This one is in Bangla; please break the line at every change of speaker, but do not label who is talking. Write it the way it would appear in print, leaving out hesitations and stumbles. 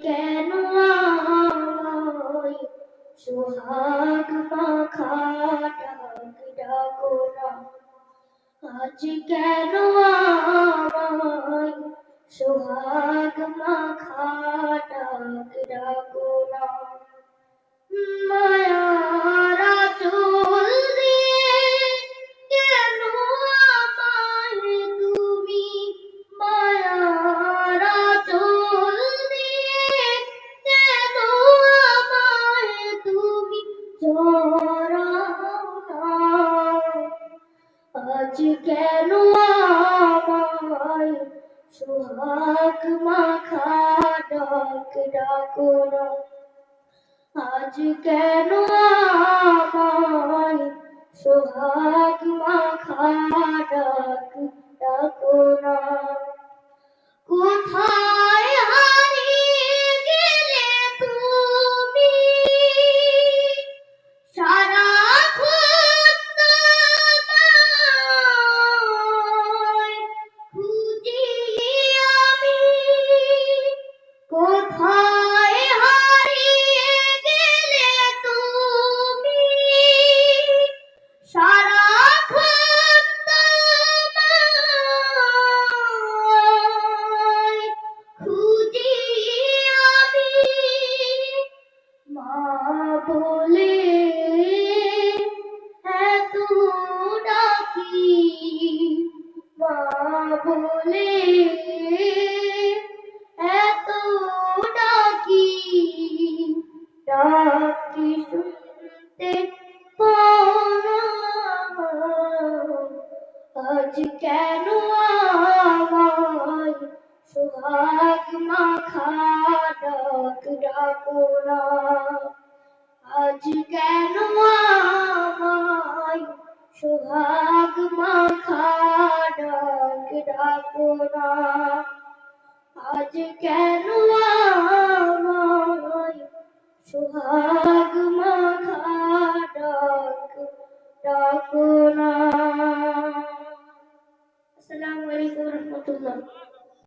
কেন আমায় সোহাগ মাখা ডাক ডাকো না, আজ কেন আমায় সোহাগ মাখা ডাক ডাকো না। মায়ার আঁচল দিয়ে কেন আমায় তুমি, মায়ার আঁচল দিয়ে কেন আমায় তুমি জড়াও না, আজ কেন আমায় সোহাগ মাখা ডাক ডাকো না, আজ কেন আমায় সোহাগ মাখা ডাক ডাকো না। কোথায় হারিয়ে গেলে তুমি, সারাক্ষণ তোমায় খুঁজি আমি। কোথায় হারিয়ে গেলে তুমি, সারাক্ষণ তোমায় খুঁজি আমি। মা বলে এত ডাকি, মা বলে এত ডাকি, ডাকি শুনতে পাও না, আজ কেন আমায় সোহাগ মাখা ডাক ডাকো না, আজ কেন আমায় সোহাগ মাখা ডাক ডাকো না, আজ কেন আমায় সোহাগ